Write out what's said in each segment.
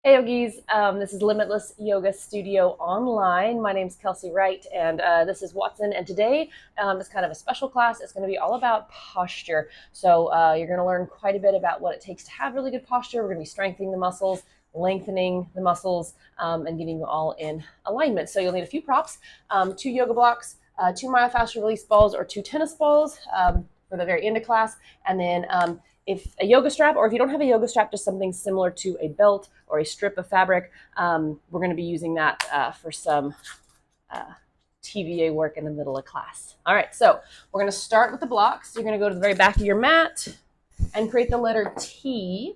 Hey yogis, this is Limitless Yoga Studio Online. My name is Kelsey Wright, and this is Watson. And today is kind of a special class. It's going to be all about posture. So you're going to learn quite a bit about what it takes to have really good posture. We're going to be strengthening the muscles, lengthening the muscles, and getting you all in alignment. So you'll need a few props, 2 yoga blocks, 2 myofascial release balls, or 2 tennis balls for the very end of class, and then if a yoga strap, or if you don't have a yoga strap, just something similar to a belt or a strip of fabric, we're going to be using that for some TVA work in the middle of class. All right, so we're going to start with the blocks. You're going to go to the very back of your mat and create the letter T.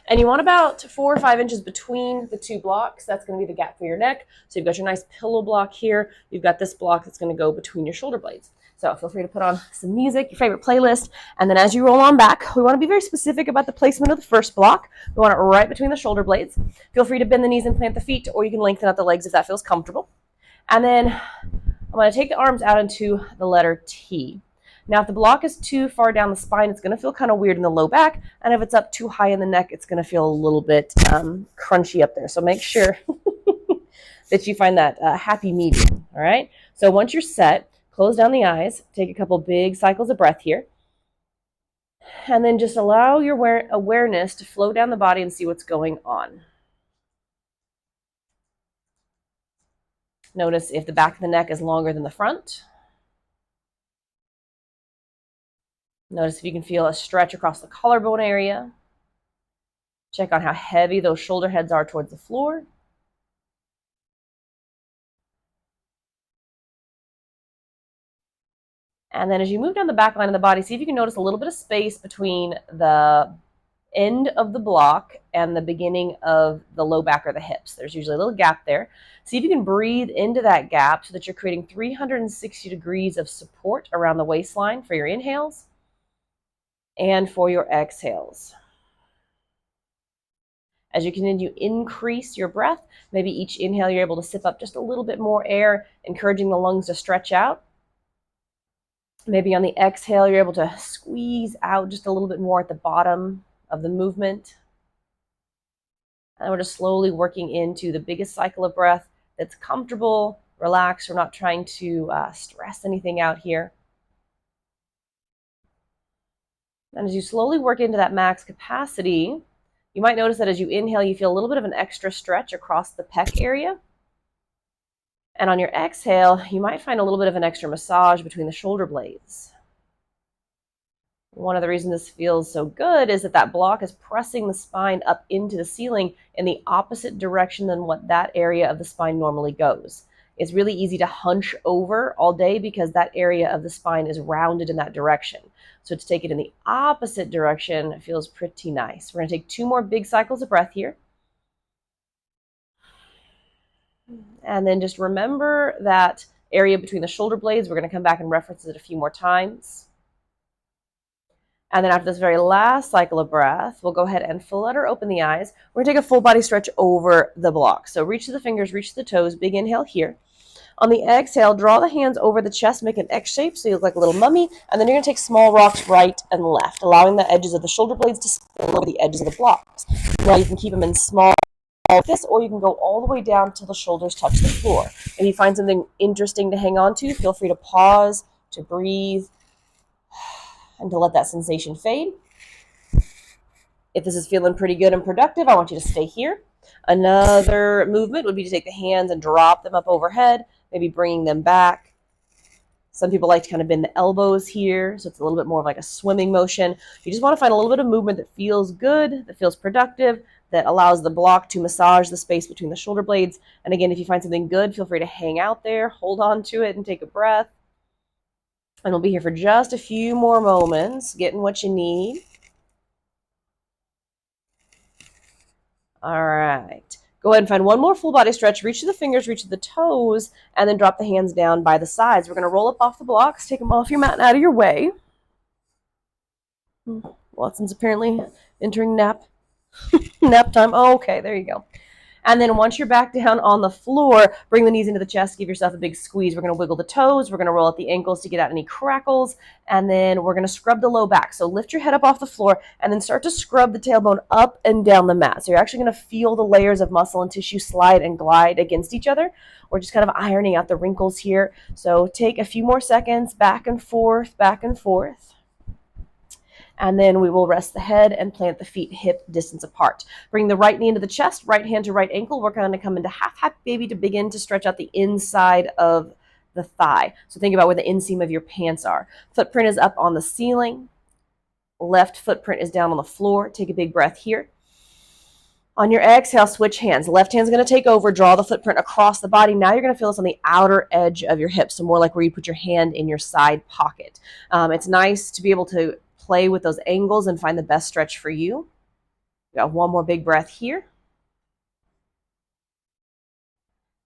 And you want about 4 or 5 inches between the 2 blocks. That's going to be the gap for your neck. So you've got your nice pillow block here. You've got this block that's going to go between your shoulder blades. So feel free to put on some music, your favorite playlist. And then as you roll on back, we want to be very specific about the placement of the first block. We want it right between the shoulder blades. Feel free to bend the knees and plant the feet, or you can lengthen out the legs if that feels comfortable. And then I'm going to take the arms out into the letter T. Now, if the block is too far down the spine, it's going to feel kind of weird in the low back. And if it's up too high in the neck, it's going to feel a little bit crunchy up there. So make sure that you find that happy medium, all right? So once you're set, close down the eyes. Take a couple big cycles of breath here. And then just allow your awareness to flow down the body and see what's going on. Notice if the back of the neck is longer than the front. Notice if you can feel a stretch across the collarbone area. Check on how heavy those shoulder heads are towards the floor. And then as you move down the back line of the body, see if you can notice a little bit of space between the end of the block and the beginning of the low back or the hips. There's usually a little gap there. See if you can breathe into that gap so that you're creating 360 degrees of support around the waistline for your inhales and for your exhales. As you continue to increase your breath, maybe each inhale you're able to sip up just a little bit more air, encouraging the lungs to stretch out. Maybe on the exhale, you're able to squeeze out just a little bit more at the bottom of the movement. And we're just slowly working into the biggest cycle of breath that's comfortable, relaxed. We're not trying to stress anything out here. And as you slowly work into that max capacity, you might notice that as you inhale, you feel a little bit of an extra stretch across the pec area. And on your exhale, you might find a little bit of an extra massage between the shoulder blades. One of the reasons this feels so good is that that block is pressing the spine up into the ceiling in the opposite direction than what that area of the spine normally goes. It's really easy to hunch over all day because that area of the spine is rounded in that direction. So to take it in the opposite direction feels pretty nice. We're going to take 2 more big cycles of breath here. And then just remember that area between the shoulder blades. We're going to come back and reference it a few more times. And then after this very last cycle of breath, we'll go ahead and flutter open the eyes. We're going to take a full body stretch over the block. So reach to the fingers, reach to the toes, big inhale here. On the exhale, draw the hands over the chest, make an X shape so you look like a little mummy, and then you're going to take small rocks right and left, allowing the edges of the shoulder blades to spill over the edges of the blocks. Now you can keep them in small like this, or you can go all the way down till the shoulders touch the floor. If you find something interesting to hang on to, feel free to pause, to breathe, and to let that sensation fade. If this is feeling pretty good and productive, I want you to stay here. Another movement would be to take the hands and drop them up overhead, maybe bringing them back. Some people like to kind of bend the elbows here, so it's a little bit more of like a swimming motion. You just want to find a little bit of movement that feels good, that feels productive, that allows the block to massage the space between the shoulder blades. And again, if you find something good, feel free to hang out there, hold on to it, and take a breath. And we'll be here for just a few more moments, getting what you need. All right. Go ahead and find one more full body stretch. Reach to the fingers, reach to the toes, and then drop the hands down by the sides. We're going to roll up off the blocks, take them off your mat and out of your way. Watson's apparently entering nap time. Oh, okay, there you go. And then once you're back down on the floor, bring the knees into the chest, give yourself a big squeeze. We're going to wiggle the toes. We're going to roll out the ankles to get out any crackles. And then we're going to scrub the low back. So lift your head up off the floor and then start to scrub the tailbone up and down the mat. So you're actually going to feel the layers of muscle and tissue slide and glide against each other. We're just kind of ironing out the wrinkles here. So take a few more seconds, back and forth, back and forth. And then we will rest the head and plant the feet hip distance apart. Bring the right knee into the chest, right hand to right ankle. We're going to come into half baby to begin to stretch out the inside of the thigh. So think about where the inseam of your pants are. Footprint is up on the ceiling. Left footprint is down on the floor. Take a big breath here. On your exhale, switch hands. Left hand's going to take over, draw the footprint across the body. Now you're going to feel this on the outer edge of your hips, so more like where you put your hand in your side pocket. It's nice to be able to play with those angles and find the best stretch for you. Got one more big breath here.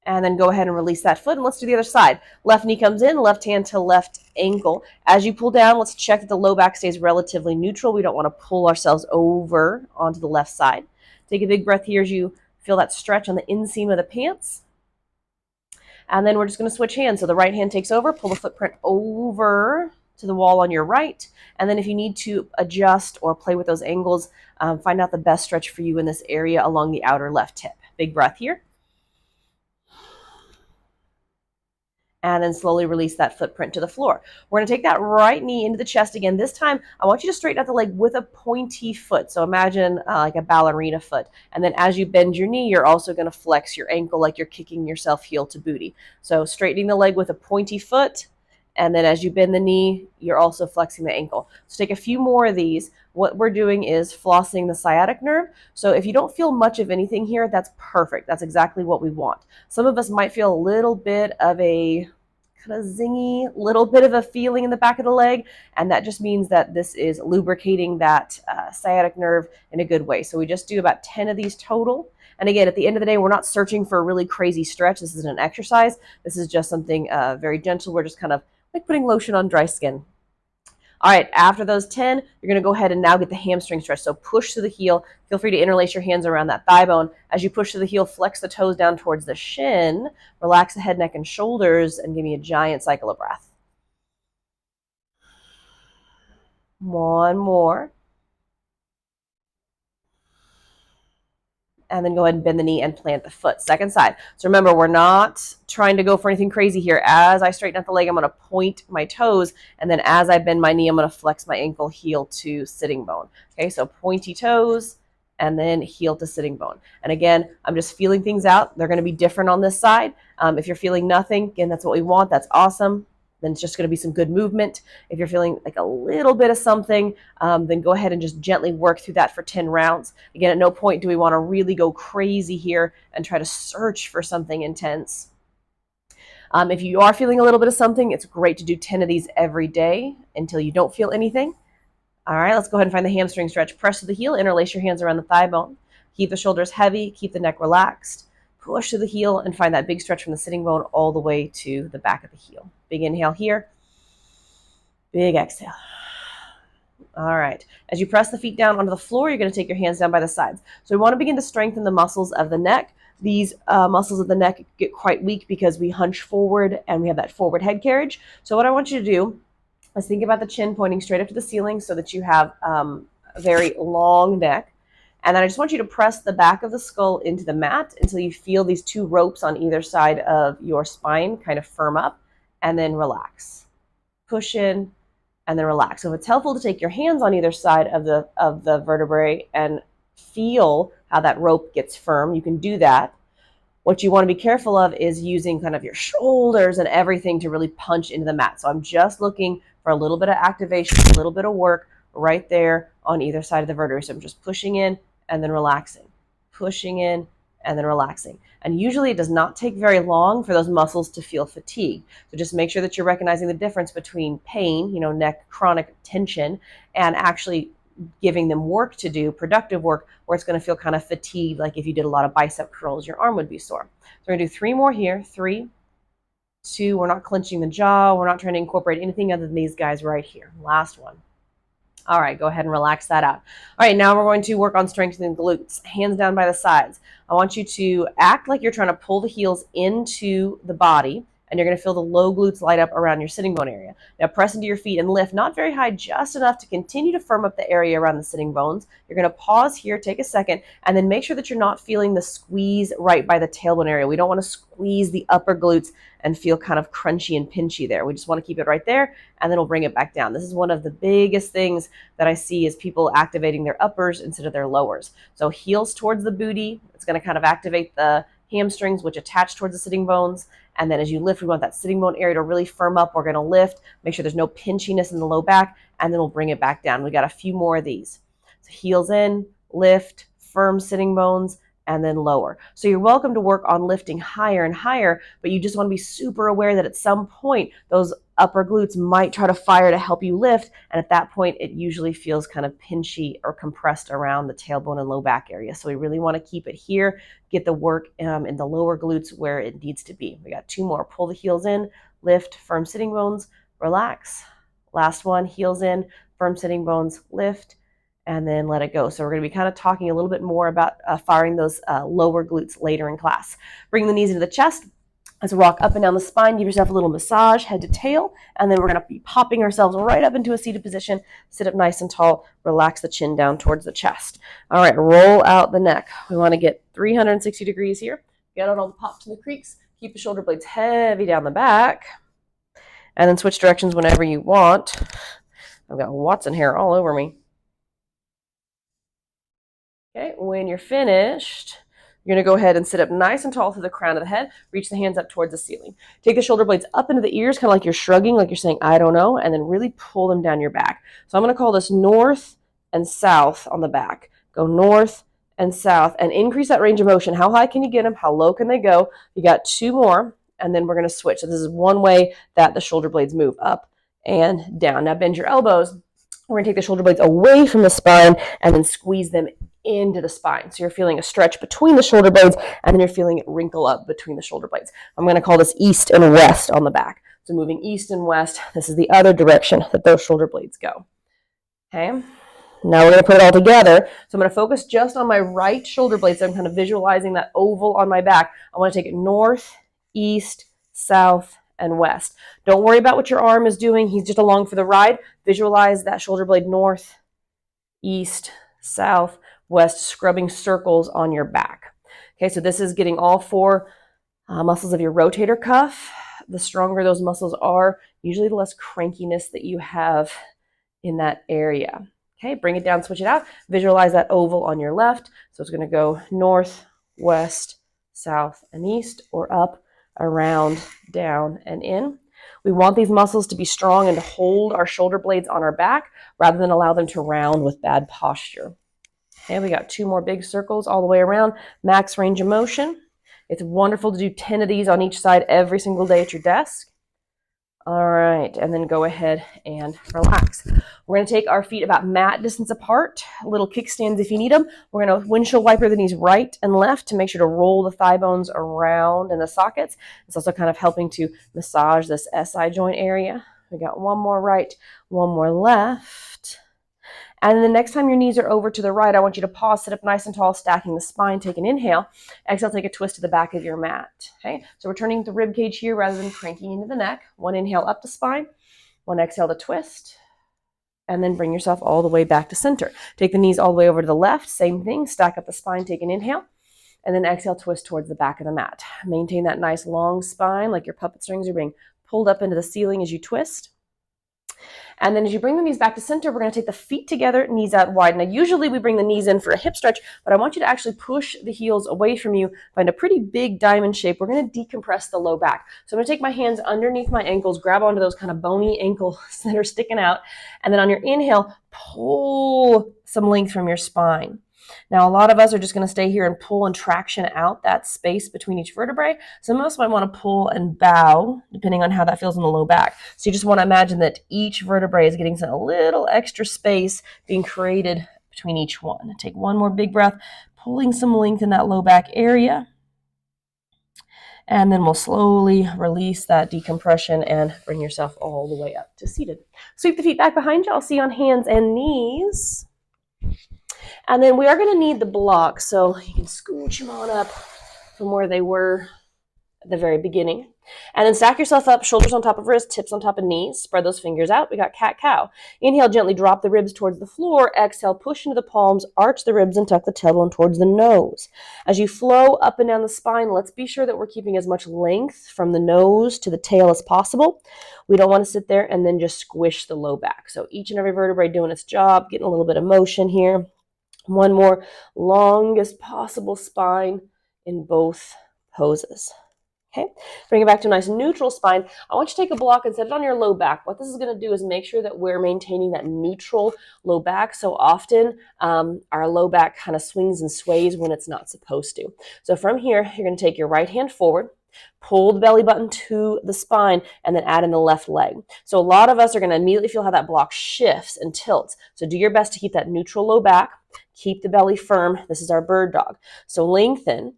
And then go ahead and release that foot, and let's do the other side. Left knee comes in, left hand to left ankle. As you pull down, let's check that the low back stays relatively neutral. We don't want to pull ourselves over onto the left side. Take a big breath here as you feel that stretch on the inseam of the pants. And then we're just going to switch hands. So the right hand takes over, pull the footprint over to the wall on your right. And then if you need to adjust or play with those angles, find out the best stretch for you in this area along the outer left hip. Big breath here. And then slowly release that footprint to the floor. We're going to take that right knee into the chest again. This time, I want you to straighten out the leg with a pointy foot. So imagine like a ballerina foot. And then as you bend your knee, you're also going to flex your ankle like you're kicking yourself heel to booty. So straightening the leg with a pointy foot. And then as you bend the knee, you're also flexing the ankle. So take a few more of these. What we're doing is flossing the sciatic nerve. So if you don't feel much of anything here, that's perfect. That's exactly what we want. Some of us might feel a little bit of a kind of zingy, little bit of a feeling in the back of the leg. And that just means that this is lubricating that sciatic nerve in a good way. So we just do about 10 of these total. And again, at the end of the day, we're not searching for a really crazy stretch. This isn't an exercise. This is just something very gentle. We're just kind of like putting lotion on dry skin. All right, after those 10, you're going to go ahead and now get the hamstring stretch. So push to the heel. Feel free to interlace your hands around that thigh bone. As you push to the heel, flex the toes down towards the shin. Relax the head, neck, and shoulders, and give me a giant cycle of breath. One more. And then go ahead and bend the knee and plant the foot. Second side. So remember, we're not trying to go for anything crazy here. As I straighten out the leg, I'm going to point my toes. And then as I bend my knee, I'm going to flex my ankle heel to sitting bone. Okay, so pointy toes and then heel to sitting bone. And again, I'm just feeling things out. They're going to be different on this side. If you're feeling nothing, again, that's what we want. That's awesome. Then it's just going to be some good movement. If you're feeling like a little bit of something, then go ahead and just gently work through that for 10 rounds. Again, at no point do we want to really go crazy here and try to search for something intense. If you are feeling a little bit of something, it's great to do 10 of these every day until you don't feel anything. All right, let's go ahead and find the hamstring stretch. Press to the heel, interlace your hands around the thigh bone. Keep the shoulders heavy, keep the neck relaxed. Push to the heel and find that big stretch from the sitting bone all the way to the back of the heel. Big inhale here. Big exhale. All right. As you press the feet down onto the floor, you're going to take your hands down by the sides. So we want to begin to strengthen the muscles of the neck. These muscles of the neck get quite weak because we hunch forward and we have that forward head carriage. So what I want you to do is think about the chin pointing straight up to the ceiling so that you have a very long neck. And then I just want you to press the back of the skull into the mat until you feel these two ropes on either side of your spine kind of firm up, and then relax. Push in and then relax. So if it's helpful to take your hands on either side of the vertebrae and feel how that rope gets firm, you can do that. What you want to be careful of is using kind of your shoulders and everything to really punch into the mat. So I'm just looking for a little bit of activation, a little bit of work right there on either side of the vertebrae. So I'm just pushing in and then relaxing, pushing in and then relaxing. And usually it does not take very long for those muscles to feel fatigue. So just make sure that you're recognizing the difference between pain, neck chronic tension, and actually giving them work to do, productive work, where it's going to feel kind of fatigued, like if you did a lot of bicep curls, your arm would be sore. So we're going to do 3 more here. 3, 2, we're not clenching the jaw. We're not trying to incorporate anything other than these guys right here. Last one. All right, go ahead and relax that out. All right, now we're going to work on strengthening the glutes. Hands down by the sides. I want you to act like you're trying to pull the heels into the body, and you're going to feel the low glutes light up around your sitting bone area. Now press into your feet and lift, not very high, just enough to continue to firm up the area around the sitting bones. You're going to pause here, take a second, and then make sure that you're not feeling the squeeze right by the tailbone area. We don't want to squeeze the upper glutes and feel kind of crunchy and pinchy there. We just want to keep it right there, and then we'll bring it back down. This is one of the biggest things that I see is people activating their uppers instead of their lowers. So heels towards the booty. It's going to kind of activate the hamstrings, which attach towards the sitting bones. And then as you lift, we want that sitting bone area to really firm up. We're going to lift, make sure there's no pinchiness in the low back, and then we'll bring it back down. We got a few more of these. So heels in, lift, firm sitting bones, and then lower. So you're welcome to work on lifting higher and higher, but you just want to be super aware that at some point those upper glutes might try to fire to help you lift, and at that point it usually feels kind of pinchy or compressed around the tailbone and low back area. So we really want to keep it here, get the work in the lower glutes where it needs to be. We got two more. Pull the heels in, lift, firm sitting bones, relax. Last one, heels in, firm sitting bones, lift, and then let it go. So we're going to be kind of talking a little bit more about firing those lower glutes later in class. Bring the knees into the chest. Let's rock up and down the spine. Give yourself a little massage, head to tail, and then we're going to be popping ourselves right up into a seated position. Sit up nice and tall. Relax the chin down towards the chest. All right, roll out the neck. We want to get 360 degrees here. Get out all the pops and the creaks. Keep the shoulder blades heavy down the back, and then switch directions whenever you want. I've got Watson hair all over me. Okay, when you're finished, you're going to go ahead and sit up nice and tall through the crown of the head. Reach the hands up towards the ceiling. Take the shoulder blades up into the ears, kind of like you're shrugging, like you're saying, I don't know, and then really pull them down your back. So I'm going to call this north and south on the back. Go north and south and increase that range of motion. How high can you get them? How low can they go? You got two more, and then we're going to switch. So this is one way that the shoulder blades move up and down. Now bend your elbows. We're going to take the shoulder blades away from the spine and then squeeze them into the spine. So you're feeling a stretch between the shoulder blades, and then you're feeling it wrinkle up between the shoulder blades. I'm going to call this east and west on the back. So moving east and west, this is the other direction that those shoulder blades go. Okay. Now we're going to put it all together. So I'm going to focus just on my right shoulder blade. So I'm kind of visualizing that oval on my back. I want to take it north, east, south, and west. Don't worry about what your arm is doing. He's just along for the ride. Visualize that shoulder blade north, east, south, west, scrubbing circles on your back. Okay, so this is getting all four muscles of your rotator cuff. The stronger those muscles are, usually the less crankiness that you have in that area. Okay, bring it down, switch it out. Visualize that oval on your left. So it's going to go north, west, south, and east, or up, around, down, and in. We want these muscles to be strong and to hold our shoulder blades on our back rather than allow them to round with bad posture. Okay, we got two more big circles all the way around. Max range of motion. It's wonderful to do 10 of these on each side every single day at your desk. All right, and then go ahead and relax. We're going to take our feet about mat distance apart, little kickstands if you need them. We're going to windshield wiper the knees right and left to make sure to roll the thigh bones around in the sockets. It's also kind of helping to massage this SI joint area. We got one more right, one more left. And then the next time your knees are over to the right, I want you to pause, sit up nice and tall, stacking the spine. Take an inhale. Exhale, take a twist to the back of your mat. Okay, so we're turning the rib cage here rather than cranking into the neck. One inhale up the spine, one exhale to twist, and then bring yourself all the way back to center. Take the knees all the way over to the left. Same thing, stack up the spine, take an inhale, and then exhale, twist towards the back of the mat. Maintain that nice long spine like your puppet strings are being pulled up into the ceiling as you twist. And then as you bring the knees back to center, we're going to take the feet together, knees out wide. Now, usually we bring the knees in for a hip stretch, but I want you to actually push the heels away from you. Find a pretty big diamond shape. We're going to decompress the low back. So I'm going to take my hands underneath my ankles, grab onto those kind of bony ankles that are sticking out. And then on your inhale, pull some length from your spine. Now, a lot of us are just going to stay here and pull and traction out that space between each vertebrae. So most might want to pull and bow, depending on how that feels in the low back. So you just want to imagine that each vertebrae is getting a little extra space being created between each one. Take one more big breath, pulling some length in that low back area. And then we'll slowly release that decompression and bring yourself all the way up to seated. Sweep the feet back behind you. I'll see you on hands and knees. And then we are going to need the blocks, so you can scooch them on up from where they were at the very beginning. And then stack yourself up, shoulders on top of wrists, tips on top of knees. Spread those fingers out. We got cat-cow. Inhale, gently drop the ribs towards the floor. Exhale, push into the palms, arch the ribs, and tuck the tailbone towards the nose. As you flow up and down the spine, let's be sure that we're keeping as much length from the nose to the tail as possible. We don't want to sit there and then just squish the low back. So each and every vertebrae doing its job, getting a little bit of motion here. One more, longest possible spine in both poses. Okay, bring it back to a nice neutral spine. I want you to take a block and set it on your low back. What this is going to do is make sure that we're maintaining that neutral low back. So often our low back kind of swings and sways when it's not supposed to. So from here, you're going to take your right hand forward, pull the belly button to the spine, and then add in the left leg. So a lot of us are going to immediately feel how that block shifts and tilts. So do your best to keep that neutral low back. Keep the belly firm. This is our bird dog. So lengthen.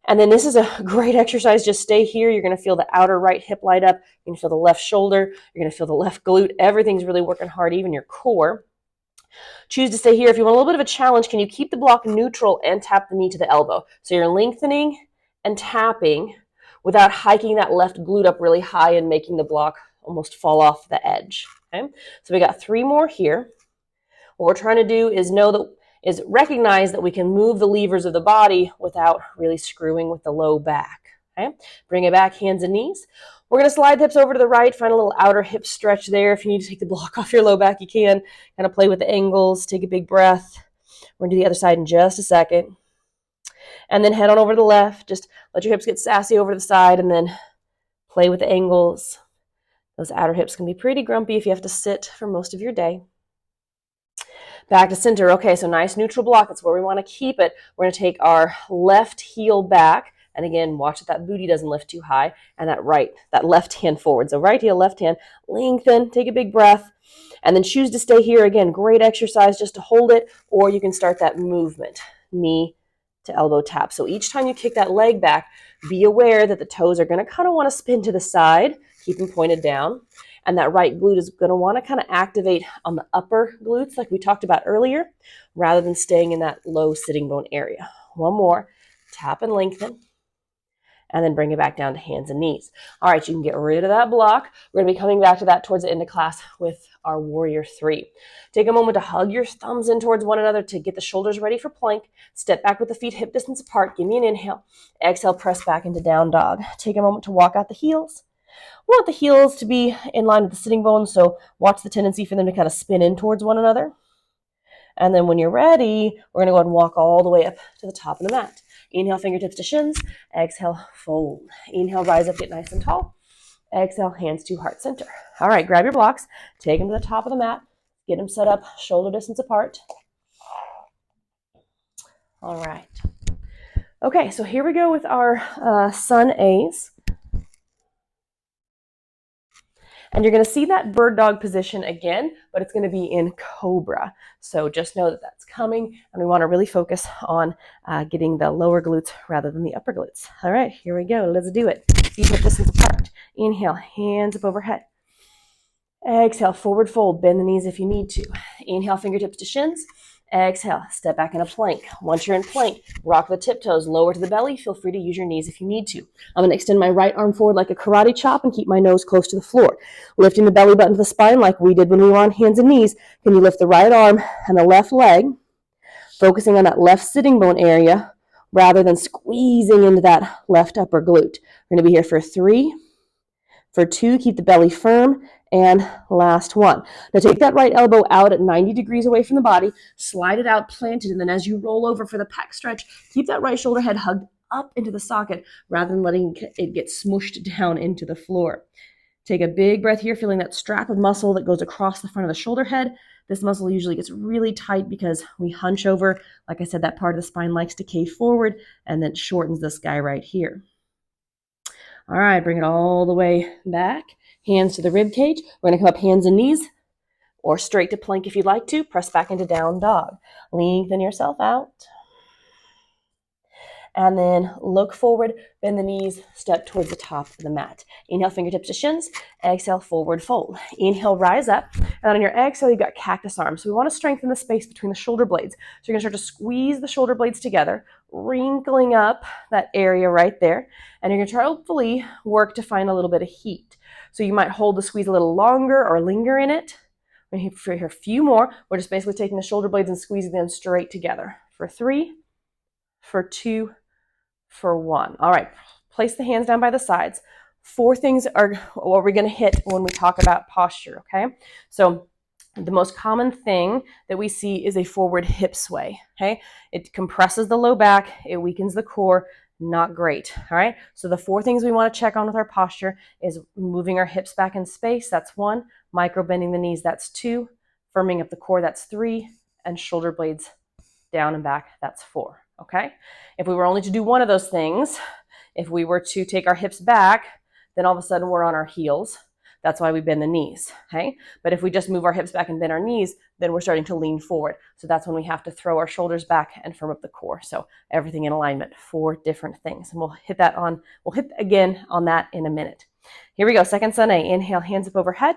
And then this is a great exercise. Just stay here. You're going to feel the outer right hip light up. You're going to feel the left shoulder. You're going to feel the left glute. Everything's really working hard, even your core. Choose to stay here. If you want a little bit of a challenge, can you keep the block neutral and tap the knee to the elbow? So you're lengthening and tapping without hiking that left glute up really high and making the block almost fall off the edge. Okay? So we got 3 more here. What we're trying to do is recognize that we can move the levers of the body without really screwing with the low back. Okay? Bring it back, hands and knees. We're going to slide the hips over to the right, find a little outer hip stretch there. If you need to take the block off your low back, you can. Kind of play with the angles, take a big breath. We're going to do the other side in just a second. And then head on over to the left. Just let your hips get sassy over to the side and then play with the angles. Those outer hips can be pretty grumpy if you have to sit for most of your day. Back to center. Okay, so nice neutral block. That's where we want to keep it. We're going to take our left heel back. And again, watch that booty doesn't lift too high. And that left hand forward. So right heel, left hand, lengthen, take a big breath. And then choose to stay here. Again, great exercise just to hold it. Or you can start that movement, knee to elbow tap. So each time you kick that leg back, be aware that the toes are going to kind of want to spin to the side. Keep them pointed down. And that right glute is going to want to kind of activate on the upper glutes like we talked about earlier, rather than staying in that low sitting bone area. One more, tap and lengthen, and then bring it back down to hands and knees. All right, you can get rid of that block. We're going to be coming back to that towards the end of class with our Warrior 3. Take a moment to hug your thumbs in towards one another to get the shoulders ready for plank. Step back with the feet hip distance apart. Give me an inhale. Exhale, press back into down dog. Take a moment to walk out the heels. We want the heels to be in line with the sitting bones, so watch the tendency for them to kind of spin in towards one another. And then when you're ready, we're going to go ahead and walk all the way up to the top of the mat. Inhale, fingertips to shins. Exhale, fold. Inhale, rise up, get nice and tall. Exhale, hands to heart center. All right, grab your blocks. Take them to the top of the mat. Get them set up shoulder distance apart. All right. Okay, so here we go with our Sun A's. And you're going to see that bird dog position again, but it's going to be in cobra. So just know that that's coming, and we want to really focus on getting the lower glutes rather than the upper glutes. All right, here we go. Let's do it. Feet hip distance apart. Inhale, hands up overhead. Exhale, forward fold. Bend the knees if you need to. Inhale, fingertips to shins. Exhale, step back in a plank. Once you're in plank, rock the tiptoes, lower to the belly. Feel free to use your knees if you need to. I'm going to extend my right arm forward like a karate chop and keep my nose close to the floor. Lifting the belly button to the spine like we did when we were on hands and knees. Can you lift the right arm and the left leg, focusing on that left sitting bone area rather than squeezing into that left upper glute. We're going to be here for 3, for 2, keep the belly firm, and last one. Now take that right elbow out at 90 degrees away from the body, slide it out, plant it, and then as you roll over for the pec stretch, keep that right shoulder head hugged up into the socket rather than letting it get smooshed down into the floor. Take a big breath here, feeling that strap of muscle that goes across the front of the shoulder head. This muscle usually gets really tight because we hunch over. Like I said, that part of the spine likes to cave forward and then shortens this guy right here. All right, bring it all the way back. Hands to the rib cage. We're going to come up hands and knees or straight to plank if you'd like to. Press back into down dog. Lengthen yourself out. And then look forward, bend the knees, step towards the top of the mat. Inhale, fingertips to shins. Exhale, forward fold. Inhale, rise up. And on your exhale, you've got cactus arms. So we want to strengthen the space between the shoulder blades. So you're going to start to squeeze the shoulder blades together, wrinkling up that area right there. And you're going to try to hopefully work to find a little bit of heat. So you might hold the squeeze a little longer or linger in it. We're here for a few more. We're just basically taking the shoulder blades and squeezing them straight together. For 3, for 2, for 1. All right, place the hands down by the sides. 4 things are what we're going to hit when we talk about posture, okay? So the most common thing that we see is a forward hip sway, okay? It compresses the low back, it weakens the core, not great, all right? So the 4 things we want to check on with our posture is moving our hips back in space, that's 1, micro bending the knees, that's 2, firming up the core, that's 3, and shoulder blades down and back, that's 4, okay? If we were only to do one of those things, if we were to take our hips back, then all of a sudden we're on our heels. That's why we bend the knees, okay? But if we just move our hips back and bend our knees, then we're starting to lean forward. So that's when we have to throw our shoulders back and firm up the core. So everything in alignment, 4 different things. And we'll hit again on that in a minute. Here we go, second sun A. Inhale, hands up overhead.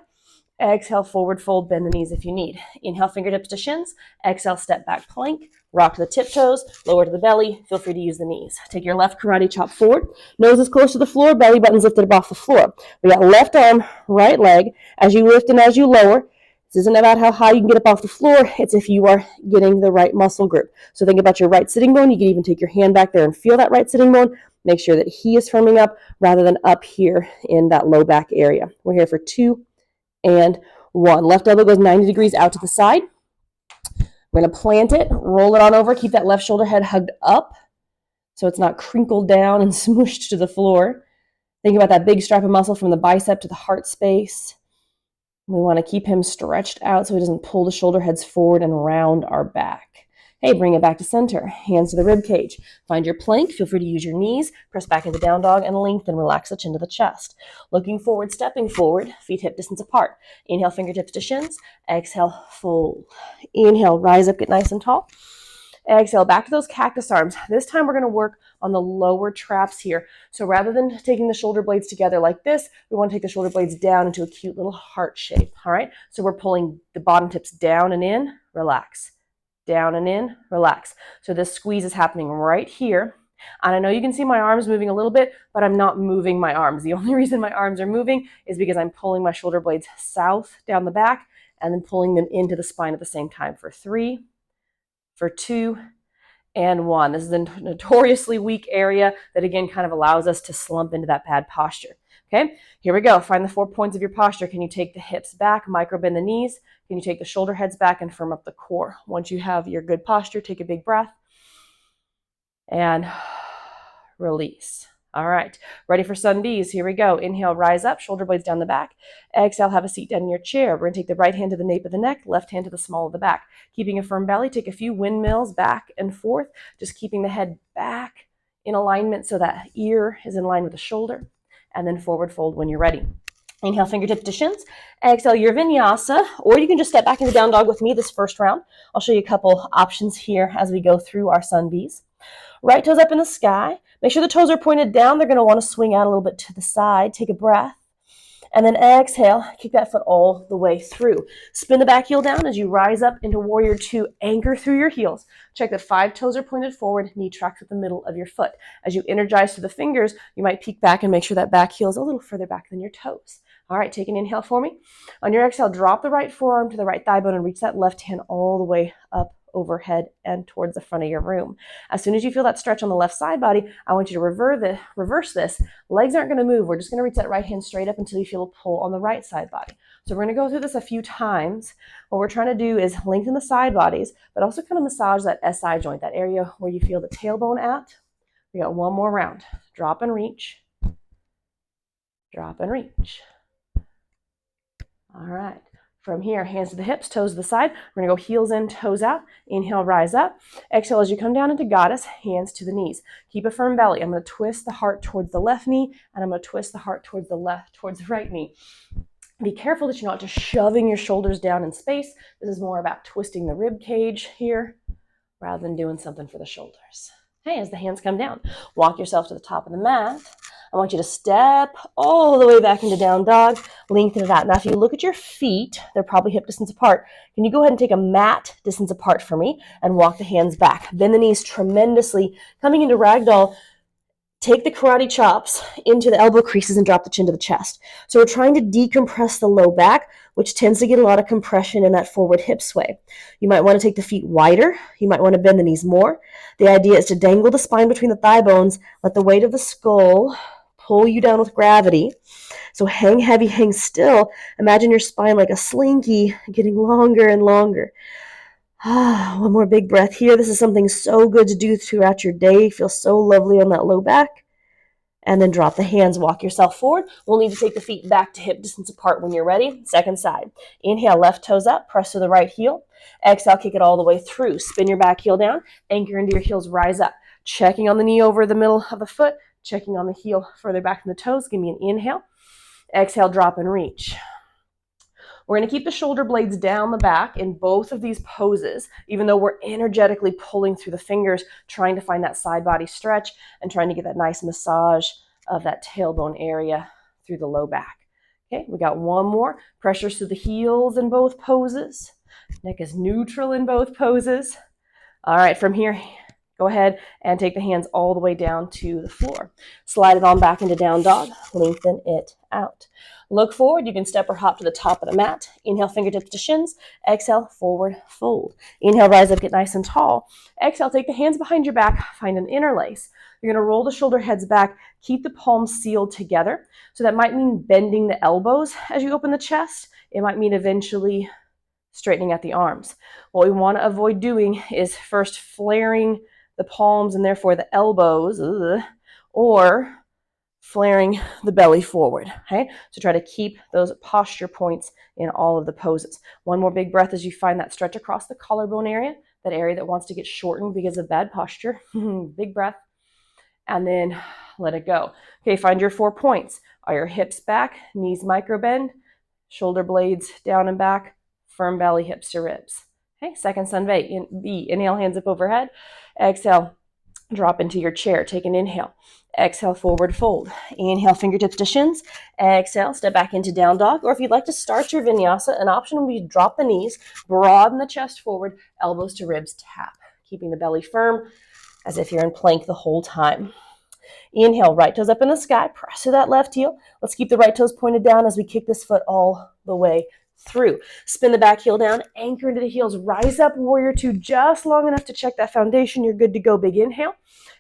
Exhale, forward fold, bend the knees if you need. Inhale, fingertips to shins. Exhale, step back plank. Rock to the tiptoes, lower to the belly. Feel free to use the knees. Take your left karate chop forward. Nose is close to the floor, belly button's lifted up off the floor. We got left arm, right leg. As you lift and as you lower, this isn't about how high you can get up off the floor. It's if you are getting the right muscle group. So think about your right sitting bone. You can even take your hand back there and feel that right sitting bone. Make sure that he is firming up rather than up here in that low back area. We're here for 2 and 1. Left elbow goes 90 degrees out to the side. We're going to plant it, roll it on over, keep that left shoulder head hugged up so it's not crinkled down and smooshed to the floor. Think about that big strap of muscle from the bicep to the heart space. We want to keep him stretched out so he doesn't pull the shoulder heads forward and round our back. Hey, bring it back to center. Hands to the rib cage. Find your plank. Feel free to use your knees. Press back into down dog and lengthen. Relax the chin to the chest. Looking forward, stepping forward. Feet hip distance apart. Inhale, fingertips to shins. Exhale, fold. Inhale, rise up, get nice and tall. Exhale, back to those cactus arms. This time we're going to work on the lower traps here. So rather than taking the shoulder blades together like this, we want to take the shoulder blades down into a cute little heart shape. All right. So we're pulling the bottom tips down and in. Relax. Down and in, relax. So this squeeze is happening right here. And I know you can see my arms moving a little bit, but I'm not moving my arms. The only reason my arms are moving is because I'm pulling my shoulder blades south down the back and then pulling them into the spine at the same time for 3, for 2, and 1. This is a notoriously weak area that again kind of allows us to slump into that bad posture. Okay, here we go. Find the 4 points of your posture. Can you take the hips back, micro bend the knees? Can you take the shoulder heads back and firm up the core? Once you have your good posture, take a big breath and release. All right, ready for sun B's. Here we go. Inhale, rise up, shoulder blades down the back. Exhale, have a seat down in your chair. We're going to take the right hand to the nape of the neck, left hand to the small of the back. Keeping a firm belly, take a few windmills back and forth, just keeping the head back in alignment so that ear is in line with the shoulder. And then forward fold when you're ready. Inhale, fingertips to shins. Exhale, your vinyasa, or you can just step back into down dog with me this first round. I'll show you a couple options here as we go through our sun B's. Right toes up in the sky. Make sure the toes are pointed down. They're going to want to swing out a little bit to the side. Take a breath. And then exhale, kick that foot all the way through. Spin the back heel down as you rise up into warrior 2. Anchor through your heels. Check that 5 toes are pointed forward. Knee tracks with the middle of your foot. As you energize through the fingers, you might peek back and make sure that back heel is a little further back than your toes. All right, take an inhale for me. On your exhale, drop the right forearm to the right thigh bone and reach that left hand all the way up overhead and towards the front of your room. As soon as you feel that stretch on the left side body, I want you to reverse this. Legs aren't going to move. We're just going to reach that right hand straight up until you feel a pull on the right side body. So we're going to go through this a few times. What we're trying to do is lengthen the side bodies, but also kind of massage that SI joint, that area where you feel the tailbone at. We got one more round. Drop and reach. Drop and reach. All right. From here, hands to the hips, toes to the side. We're going to go heels in, toes out. Inhale, rise up. Exhale as you come down into goddess, hands to the knees. Keep a firm belly. I'm going to twist the heart towards the left knee, and I'm going to twist the heart towards the right knee. Be careful that you're not just shoving your shoulders down in space. This is more about twisting the rib cage here rather than doing something for the shoulders. Okay, as the hands come down, walk yourself to the top of the mat. I want you to step all the way back into down dog, lengthen it out. Now, if you look at your feet, they're probably hip distance apart. Can you go ahead and take a mat distance apart for me and walk the hands back? Bend the knees tremendously. Coming into ragdoll, take the karate chops into the elbow creases and drop the chin to the chest. So we're trying to decompress the low back, which tends to get a lot of compression in that forward hip sway. You might want to take the feet wider. You might want to bend the knees more. The idea is to dangle the spine between the thigh bones, let the weight of the skull pull you down with gravity. So hang heavy, hang still. Imagine your spine like a slinky, getting longer and longer. One more big breath here. This is something so good to do throughout your day. Feel so lovely on that low back. And then drop the hands, walk yourself forward. We'll need to take the feet back to hip distance apart when you're ready. Second side. Inhale, left toes up, press to the right heel. Exhale, kick it all the way through. Spin your back heel down, anchor into your heels, rise up. Checking on the knee over the middle of the foot, checking on the heel further back from the toes. Give me an inhale. Exhale, drop and reach. We're going to keep the shoulder blades down the back in both of these poses, even though we're energetically pulling through the fingers, trying to find that side body stretch and trying to get that nice massage of that tailbone area through the low back. Okay, we got one more. Pressure through the heels in both poses. Neck is neutral in both poses. All right, from here, go ahead and take the hands all the way down to the floor. Slide it on back into down dog. Lengthen it out. Look forward. You can step or hop to the top of the mat. Inhale, fingertips to shins. Exhale, forward fold. Inhale, rise up, get nice and tall. Exhale, take the hands behind your back. Find an interlace. You're going to roll the shoulder heads back. Keep the palms sealed together. So that might mean bending the elbows as you open the chest. It might mean eventually straightening at the arms. What we want to avoid doing is first flaring the palms and therefore the elbows, or flaring the belly forward. Okay, so try to keep those posture points in all of the poses. One more big breath as you find that stretch across the collarbone area, that area that wants to get shortened because of bad posture. Big breath, and then let it go. Okay, find your 4 points. Are your hips back, knees micro bend, shoulder blades down and back, firm belly, hips to ribs. Okay, second sun B. Inhale, hands up overhead. Exhale, drop into your chair. Take an inhale. Exhale, forward fold. Inhale, fingertips to shins. Exhale, step back into down dog. Or if you'd like to start your vinyasa, an option would be to drop the knees, broaden the chest forward, elbows to ribs, tap. Keeping the belly firm as if you're in plank the whole time. Inhale, right toes up in the sky. Press to that left heel. Let's keep the right toes pointed down as we kick this foot all the way through. Spin the back heel down, anchor into the heels, rise up, warrior two, just long enough to check that foundation. You're good to go. Big inhale.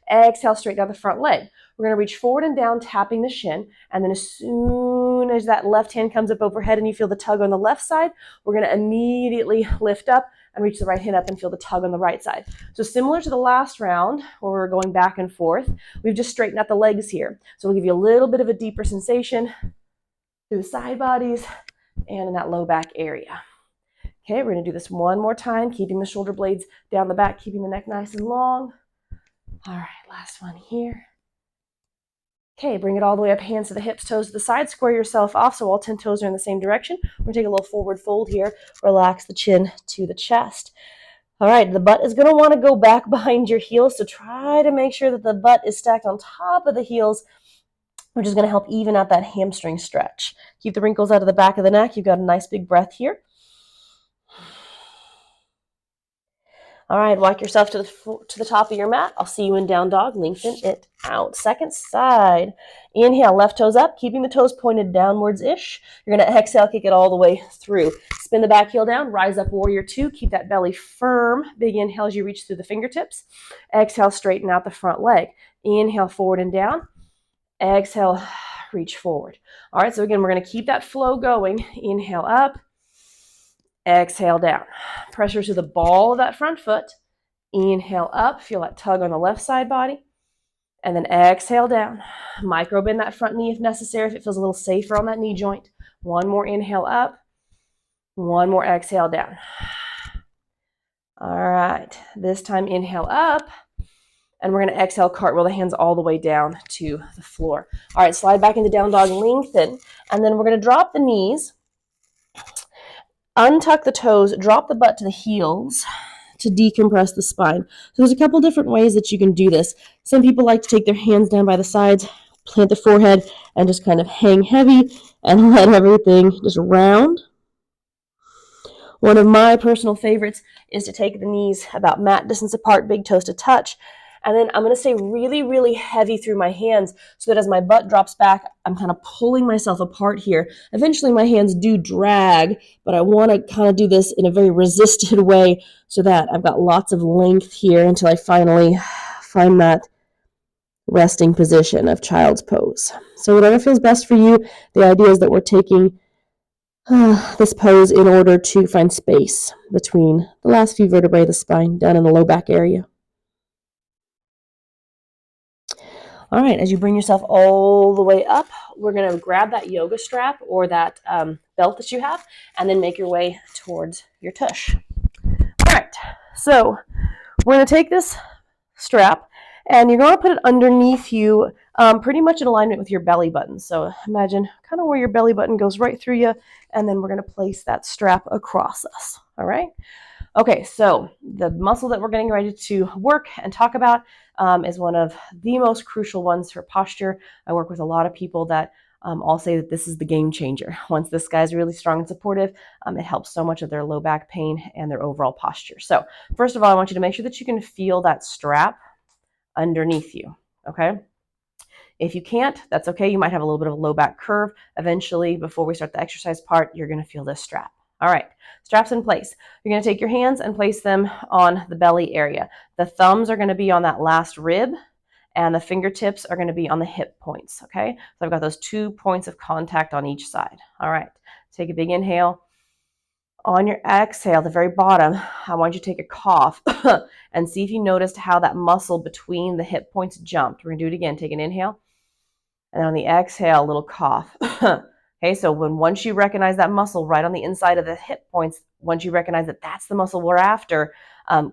Exhale, straighten out the front leg. We're going to reach forward and down, tapping the shin. And then as soon as that left hand comes up overhead and you feel the tug on the left side, we're going to immediately lift up and reach the right hand up and feel the tug on the right side. So similar to the last round where we're going back and forth, we've just straightened out the legs here. So we'll give you a little bit of a deeper sensation through the side bodies and in that low back area. Okay, we're going to do this one more time, keeping the shoulder blades down the back, keeping the neck nice and long. All right, last one here. Okay, bring it all the way up, hands to the hips, toes to the side, square yourself off so all 10 toes are in the same direction. We're going to take a little forward fold here, relax the chin to the chest. All right, the butt is going to want to go back behind your heels, so try to make sure that the butt is stacked on top of the heels, which is going to help even out that hamstring stretch. Keep the wrinkles out of the back of the neck. You've got a nice big breath here. All right, walk yourself to the top of your mat. I'll see you in down dog. Lengthen it out. Second side. Inhale, left toes up, keeping the toes pointed downwards-ish. You're going to exhale, kick it all the way through. Spin the back heel down, rise up, warrior two. Keep that belly firm. Big inhale as you reach through the fingertips. Exhale, straighten out the front leg. Inhale, forward and down. Exhale, reach forward. All right, so again, we're going to keep that flow going. Inhale up. Exhale down. Pressure to the ball of that front foot. Inhale up. Feel that tug on the left side body. And then exhale down. Micro bend that front knee if necessary, if it feels a little safer on that knee joint. One more inhale up. One more exhale down. All right. This time inhale up. And we're going to exhale, cartwheel the hands all the way down to the floor. All right, slide back into down dog, lengthen. And then we're going to drop the knees. Untuck the toes, drop the butt to the heels. to decompress the spine. So there's a couple different ways that you can do this. Some people like to take their hands down by the sides, plant the forehead, and just kind of hang heavy and let everything just round. One of my personal favorites is to take the knees about mat distance apart, big toes to touch. And then I'm going to stay really, really heavy through my hands so that as my butt drops back, I'm kind of pulling myself apart here. Eventually my hands do drag, but I want to kind of do this in a very resisted way so that I've got lots of length here until I finally find that resting position of child's pose. So whatever feels best for you, the idea is that we're taking this pose in order to find space between the last few vertebrae of the spine down in the low back area. All right, as you bring yourself all the way up, we're going to grab that yoga strap or that belt that you have and then make your way towards your tush. All right, so we're going to take this strap and you're going to put it underneath you, pretty much in alignment with your belly button. So imagine kind of where your belly button goes right through you, and then we're going to place that strap across us. All right. Okay, so the muscle that we're getting ready to work and talk about is one of the most crucial ones for posture. I work with a lot of people that all say that this is the game changer. Once this guy's really strong and supportive, it helps so much of their low back pain and their overall posture. So first of all, I want you to make sure that you can feel that strap underneath you, okay? If you can't, that's okay. You might have a little bit of a low back curve. Eventually, before we start the exercise part, you're going to feel this strap. All right, straps in place. You're going to take your hands and place them on the belly area. The thumbs are going to be on that last rib, and the fingertips are going to be on the hip points, okay? So I've got those 2 points of contact on each side. All right, take a big inhale. On your exhale, the very bottom, I want you to take a cough and see if you noticed how that muscle between the hip points jumped. We're going to do it again. Take an inhale. And on the exhale, a little cough. Okay, so once you recognize that muscle right on the inside of the hip points, once you recognize that that's the muscle we're after,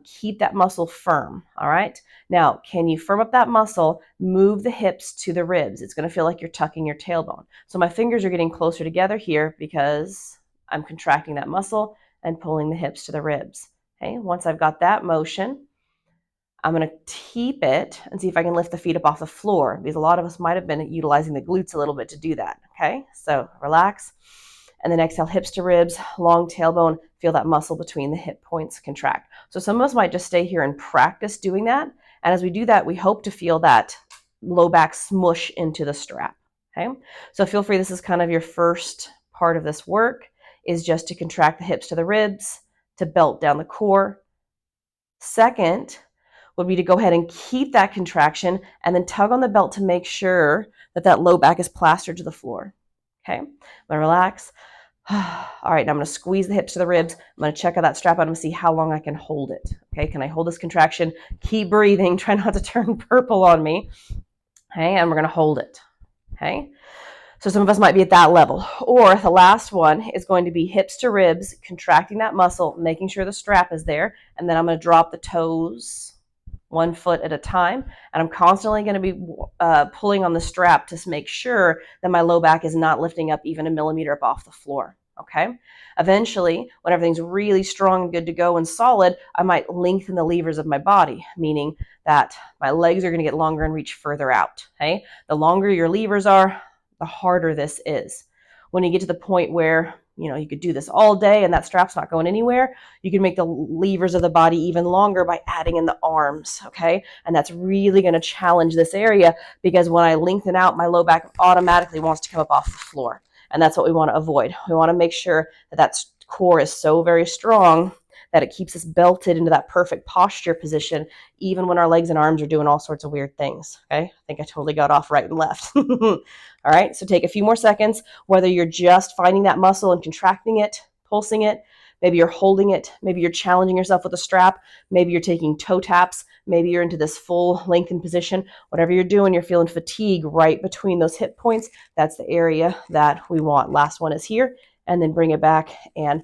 keep that muscle firm, all right? Now, can you firm up that muscle, move the hips to the ribs? It's going to feel like you're tucking your tailbone. So my fingers are getting closer together here because I'm contracting that muscle and pulling the hips to the ribs. Okay, once I've got that motion, I'm going to keep it and see if I can lift the feet up off the floor, because a lot of us might have been utilizing the glutes a little bit to do that. Okay, so relax. And then exhale, hips to ribs, long tailbone, feel that muscle between the hip points contract. So some of us might just stay here and practice doing that. And as we do that, we hope to feel that low back smush into the strap. Okay, so feel free, this is kind of your first part of this work, is just to contract the hips to the ribs, to belt down the core. Second would be to go ahead and keep that contraction and then tug on the belt to make sure that that low back is plastered to the floor. Okay, I'm gonna relax. All right, now I'm gonna squeeze the hips to the ribs. I'm gonna check out that strap out and see how long I can hold it. Okay, can I hold this contraction? Keep breathing, try not to turn purple on me. Okay, and we're gonna hold it. Okay, so some of us might be at that level. Or the last one is going to be hips to ribs, contracting that muscle, making sure the strap is there, and then I'm gonna drop the toes 1 foot at a time, and I'm constantly going to be pulling on the strap to make sure that my low back is not lifting up even a millimeter up off the floor. Okay, eventually, when everything's really strong and good to go and solid, I might lengthen the levers of my body, meaning that my legs are going to get longer and reach further out. Okay, the longer your levers are, the harder this is. When you get to the point where you could do this all day and that strap's not going anywhere, you can make the levers of the body even longer by adding in the arms, okay? And that's really going to challenge this area, because when I lengthen out, my low back automatically wants to come up off the floor. And that's what we want to avoid. We want to make sure that that core is so very strong that it keeps us belted into that perfect posture position, even when our legs and arms are doing all sorts of weird things, okay? I think I totally got off right and left. All right, so take a few more seconds, whether you're just finding that muscle and contracting it, pulsing it, maybe you're holding it, maybe you're challenging yourself with a strap, maybe you're taking toe taps, maybe you're into this full lengthened position. Whatever you're doing, you're feeling fatigue right between those hip points. That's the area that we want. Last one is here, and then bring it back and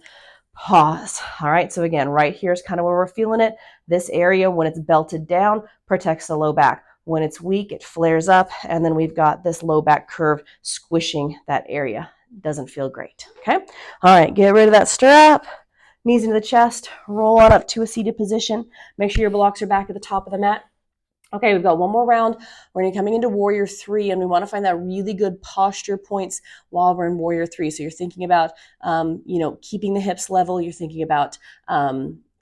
pause. All right, so again, right here is kind of where we're feeling it. This area, when it's belted down, protects the low back. When it's weak, it flares up, and then we've got this low back curve squishing that area. Doesn't feel great, okay? All right, get rid of that strap. Knees into the chest, roll on up to a seated position. Make sure your blocks are back at the top of the mat. Okay, we've got one more round. We're going to be coming into Warrior 3, and we want to find that really good posture points while we're in Warrior 3. So you're thinking about, keeping the hips level. You're thinking about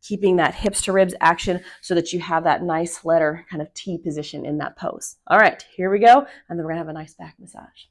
keeping that hips to ribs action so that you have that nice letter kind of T position in that pose. All right, here we go, and then we're going to have a nice back massage.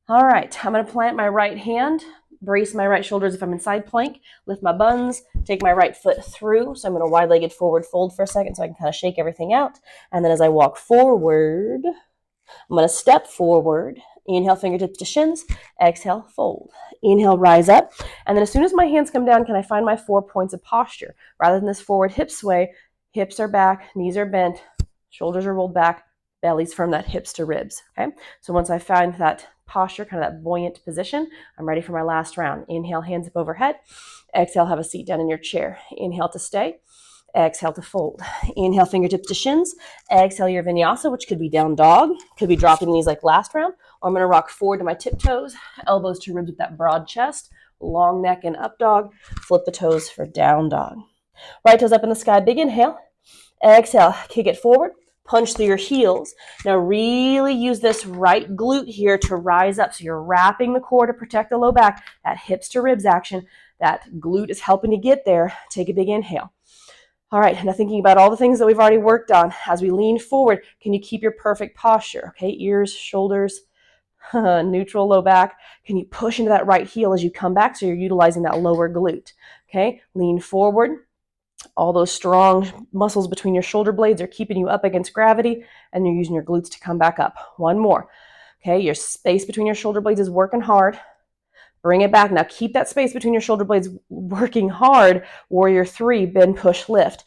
All right, I'm going to plant my right hand, brace my right shoulders if I'm in side plank, lift my buns, take my right foot through. So I'm going to wide-legged forward fold for a second so I can kind of shake everything out. And then as I walk forward, I'm going to step forward. Inhale, fingertips to shins. Exhale, fold. Inhale, rise up. And then as soon as my hands come down, can I find my 4 points of posture? Rather than this forward hip sway, hips are back, knees are bent, shoulders are rolled back, belly's from that hips to ribs. Okay. So once I find that posture, kind of that buoyant position, I'm ready for my last round. Inhale, hands up overhead. Exhale, have a seat down in your chair. Inhale to stay. Exhale to fold. Inhale, fingertips to shins. Exhale, your vinyasa, which could be down dog, could be dropping knees like last round, or I'm going to rock forward to my tiptoes, elbows to ribs with that broad chest, long neck and up dog. Flip the toes for down dog. Right toes up in the sky, big inhale. Exhale, kick it forward. Punch through your heels. Now really use this right glute here to rise up. So you're wrapping the core to protect the low back. That hips to ribs action. That glute is helping to get there. Take a big inhale. All right, now thinking about all the things that we've already worked on. As we lean forward, can you keep your perfect posture? Okay, ears, shoulders, neutral low back. Can you push into that right heel as you come back so you're utilizing that lower glute? Okay, lean forward. All those strong muscles between your shoulder blades are keeping you up against gravity, and you're using your glutes to come back up. One more. Okay, your space between your shoulder blades is working hard. Bring it back. Now keep that space between your shoulder blades working hard. Warrior 3, bend, push, lift.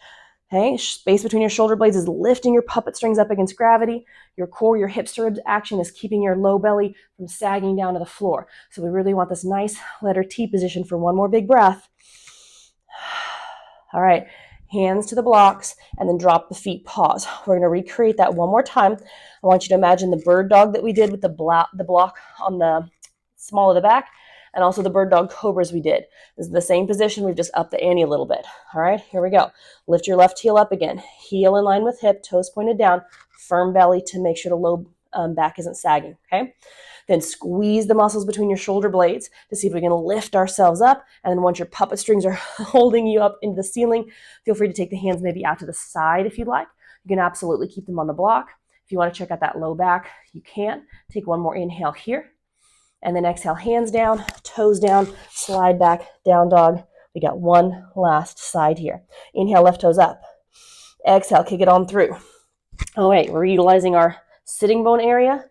Okay, space between your shoulder blades is lifting your puppet strings up against gravity. Your core, your hips to ribs action is keeping your low belly from sagging down to the floor. So we really want this nice letter T position for one more big breath. All right, hands to the blocks and then drop the feet, pause. We're going to recreate that one more time. I want you to imagine the bird dog that we did with the block on the small of the back, and also the bird dog cobras we did. This is the same position, we've just upped the ante a little bit. All right, here we go. Lift your left heel up again. Heel in line with hip, toes pointed down, firm belly to make sure the low back isn't sagging, okay? Then squeeze the muscles between your shoulder blades to see if we can lift ourselves up. And then once your puppet strings are holding you up into the ceiling, feel free to take the hands maybe out to the side if you'd like. You can absolutely keep them on the block. If you want to check out that low back, you can. Take one more inhale here. And then exhale, hands down, toes down, slide back, down dog. We got one last side here. Inhale, left toes up. Exhale, kick it on through. Oh wait, we're utilizing our sitting bone area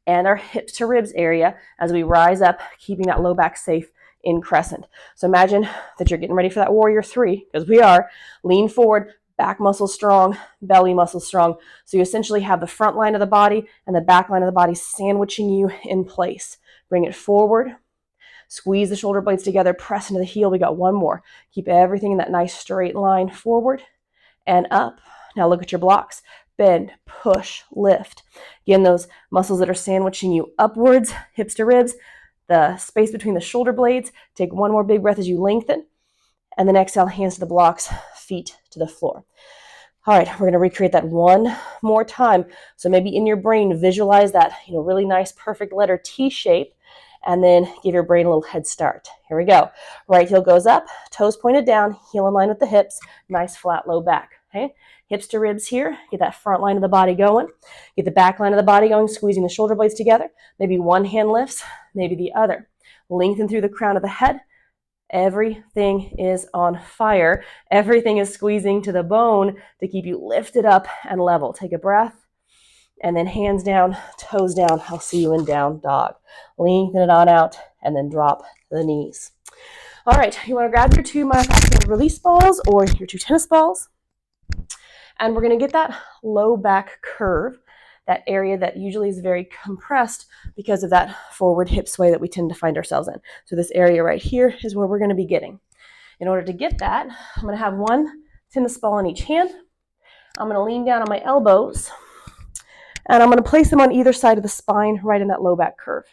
and our hips to ribs area as we rise up, keeping that low back safe in crescent. So imagine that you're getting ready for that Warrior 3, because we are. Lean forward, back muscles strong, belly muscles strong. So you essentially have the front line of the body and the back line of the body sandwiching you in place. Bring it forward, squeeze the shoulder blades together, press into the heel. We got one more. Keep everything in that nice straight line forward and up. Now look at your blocks. Bend, push, lift. Again, those muscles that are sandwiching you upwards, hips to ribs, the space between the shoulder blades. Take one more big breath as you lengthen. And then exhale, hands to the blocks, feet to the floor. All right, we're going to recreate that one more time. So maybe in your brain, visualize that, really nice, perfect letter T shape, and then give your brain a little head start. Here we go. Right heel goes up, toes pointed down, heel in line with the hips, nice flat low back. Okay, hips to ribs here. Get that front line of the body going. Get the back line of the body going, squeezing the shoulder blades together. Maybe one hand lifts, maybe the other. Lengthen through the crown of the head. Everything is on fire. Everything is squeezing to the bone to keep you lifted up and level. Take a breath. And then hands down, toes down. I'll see you in down dog. Lengthen it on out and then drop the knees. All right, you want to grab your 2 myofascial release balls or your 2 tennis balls. And we're going to get that low back curve, that area that usually is very compressed because of that forward hip sway that we tend to find ourselves in. So this area right here is where we're going to be getting. In order to get that, I'm going to have 1 tennis ball in each hand. I'm going to lean down on my elbows, and I'm going to place them on either side of the spine right in that low back curve.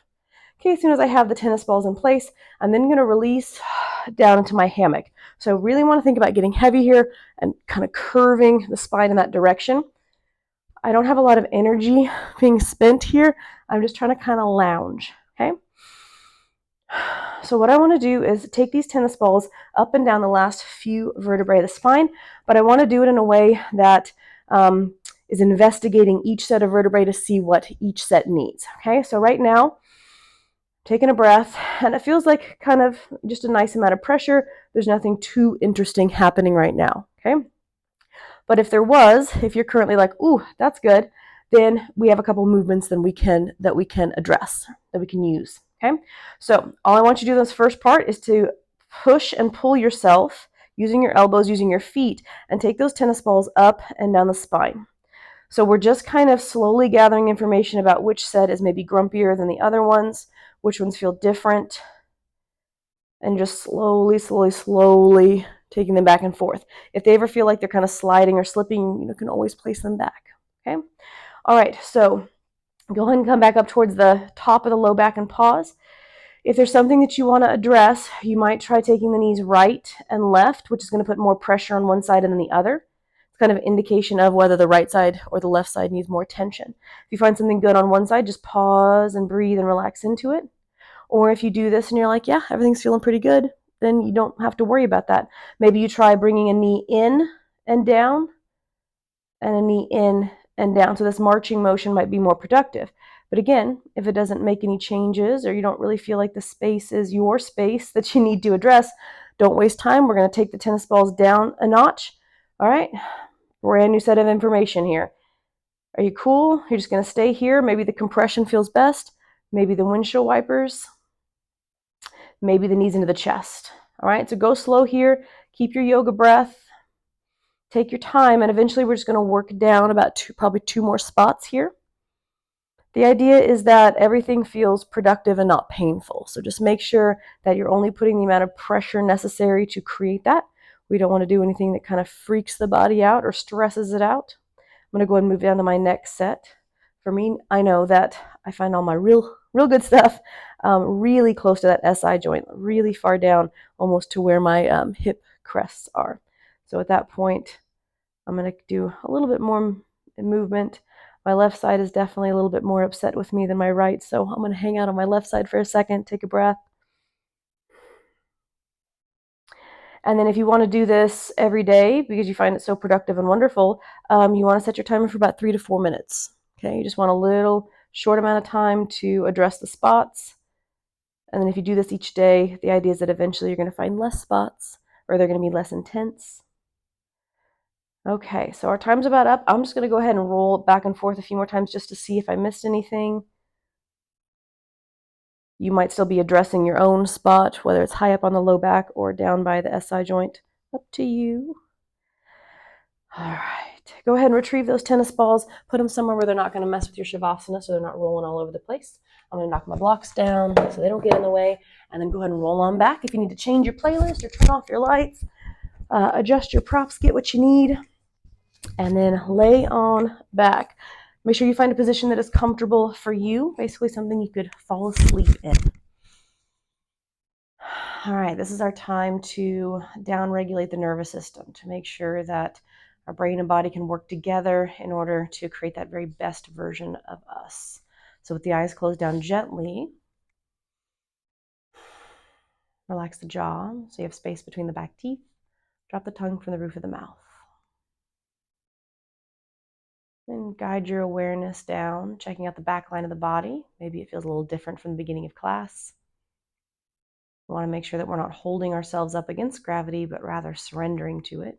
Okay, as soon as I have the tennis balls in place, I'm then going to release down into my hammock. So I really want to think about getting heavy here and kind of curving the spine in that direction. I don't have a lot of energy being spent here. I'm just trying to kind of lounge, okay? So what I want to do is take these tennis balls up and down the last few vertebrae of the spine, but I want to do it in a way that is investigating each set of vertebrae to see what each set needs, okay? So right now, taking a breath, and it feels like kind of just a nice amount of pressure. There's nothing too interesting happening right now, okay? But if there was, if you're currently like, ooh, that's good, then we have a couple movements that we can address, that we can use, okay? So all I want you to do in this first part is to push and pull yourself using your elbows, using your feet, and take those tennis balls up and down the spine. So we're just kind of slowly gathering information about which set is maybe grumpier than the other ones, which ones feel different, and just slowly taking them back and forth. If they ever feel like they're kind of sliding or slipping, you can always place them back, okay? All right, so go ahead and come back up towards the top of the low back and pause. If there's something that you want to address, you might try taking the knees right and left, which is going to put more pressure on one side than the other. It's kind of an indication of whether the right side or the left side needs more tension. If you find something good on one side, just pause and breathe and relax into it. Or if you do this and you're like, yeah, everything's feeling pretty good, then you don't have to worry about that. Maybe you try bringing a knee in and down and a knee in and down. So this marching motion might be more productive. But again, if it doesn't make any changes or you don't really feel like the space is your space that you need to address, don't waste time. We're going to take the tennis balls down a notch. All right, brand new set of information here. Are you cool? You're just going to stay here. Maybe the compression feels best. Maybe the windshield wipers. Maybe the knees into the chest. All right, so go slow here. Keep your yoga breath. Take your time, and eventually we're just going to work down about probably two more spots here. The idea is that everything feels productive and not painful. So just make sure that you're only putting the amount of pressure necessary to create that. We don't want to do anything that kind of freaks the body out or stresses it out. I'm going to go ahead and move down to my next set. For me, I know that I find all my real good stuff really close to that SI joint, really far down, almost to where my hip crests are. So at that point, I'm going to do a little bit more movement. My left side is definitely a little bit more upset with me than my right, so I'm going to hang out on my left side for a second, take a breath. And then if you want to do this every day because you find it so productive and wonderful, you want to set your timer for about 3 to 4 minutes. Okay, you just want a little short amount of time to address the spots. And then if you do this each day, the idea is that eventually you're going to find less spots or they're going to be less intense. Okay, so our time's about up. I'm just going to go ahead and roll back and forth a few more times just to see if I missed anything. You might still be addressing your own spot, whether it's high up on the low back or down by the SI joint. Up to you. All right, go ahead and retrieve those tennis balls. Put them somewhere where they're not going to mess with your Shavasana so they're not rolling all over the place. I'm going to knock my blocks down so they don't get in the way. And then go ahead and roll on back. If you need to change your playlist or turn off your lights, adjust your props, get what you need. And then lay on back. Make sure you find a position that is comfortable for you, basically something you could fall asleep in. All right, this is our time to down-regulate the nervous system, to make sure that our brain and body can work together in order to create that very best version of us. So with the eyes closed down gently, relax the jaw so you have space between the back teeth. Drop the tongue from the roof of the mouth. And guide your awareness down, checking out the back line of the body. Maybe it feels a little different from the beginning of class. We want to make sure that we're not holding ourselves up against gravity, but rather surrendering to it.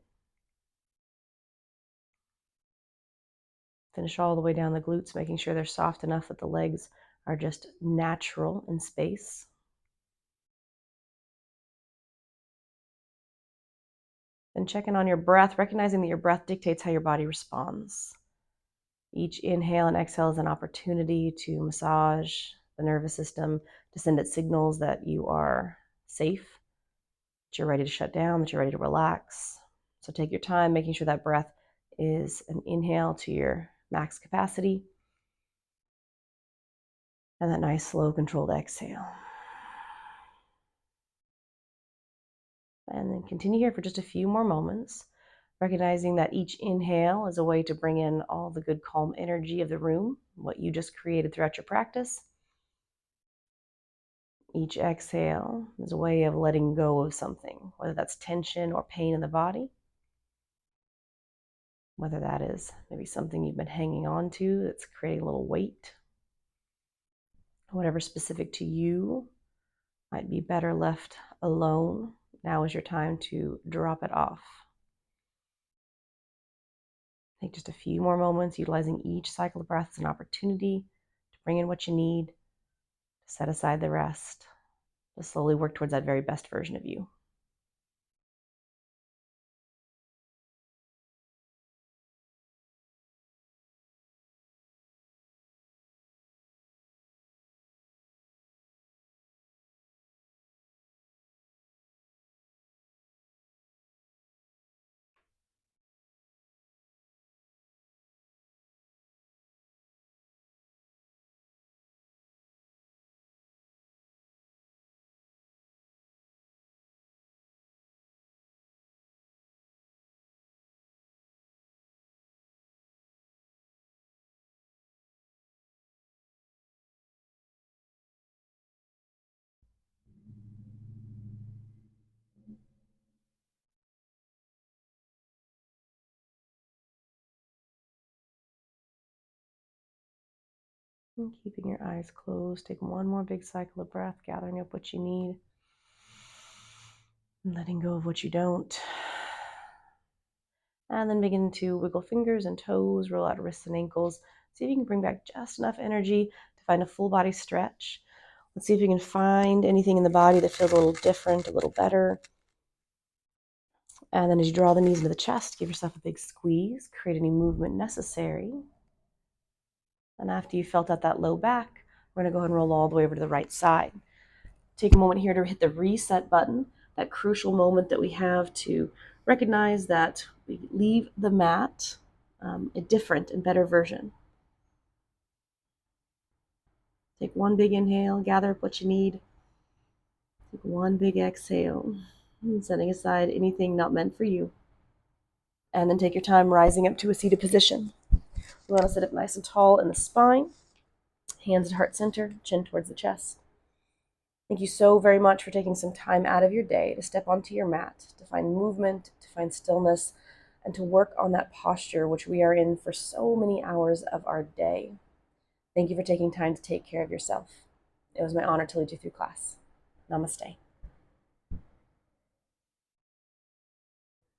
Finish all the way down the glutes, making sure they're soft enough that the legs are just natural in space. Then check in on your breath, recognizing that your breath dictates how your body responds. Each inhale and exhale is an opportunity to massage the nervous system, to send it signals that you are safe, that you're ready to shut down, that you're ready to relax. So take your time, making sure that breath is an inhale to your max capacity. And that nice, slow, controlled exhale. And then continue here for just a few more moments, recognizing that each inhale is a way to bring in all the good, calm energy of the room, what you just created throughout your practice. Each exhale is a way of letting go of something, whether that's tension or pain in the body, whether that is maybe something you've been hanging on to that's creating a little weight. Whatever specific to you might be better left alone. Now is your time to drop it off. Take just a few more moments, utilizing each cycle of breath as an opportunity to bring in what you need, to set aside the rest, to slowly work towards that very best version of you. And keeping your eyes closed, take one more big cycle of breath, gathering up what you need, and letting go of what you don't. And then begin to wiggle fingers and toes, roll out wrists and ankles. See if you can bring back just enough energy to find a full body stretch. Let's see if you can find anything in the body that feels a little different, a little better. And then as you draw the knees into the chest, give yourself a big squeeze, create any movement necessary. And after you felt out that low back, we're going to go ahead and roll all the way over to the right side. Take a moment here to hit the reset button, that crucial moment that we have to recognize that we leave the mat a different and better version. Take one big inhale, gather up what you need. Take one big exhale, and setting aside anything not meant for you. And then take your time rising up to a seated position. We want to sit up nice and tall in the spine, hands at heart center, chin towards the chest. Thank you so very much for taking some time out of your day to step onto your mat, to find movement, to find stillness, and to work on that posture which we are in for so many hours of our day. Thank you for taking time to take care of yourself. It was my honor to lead you through class. Namaste.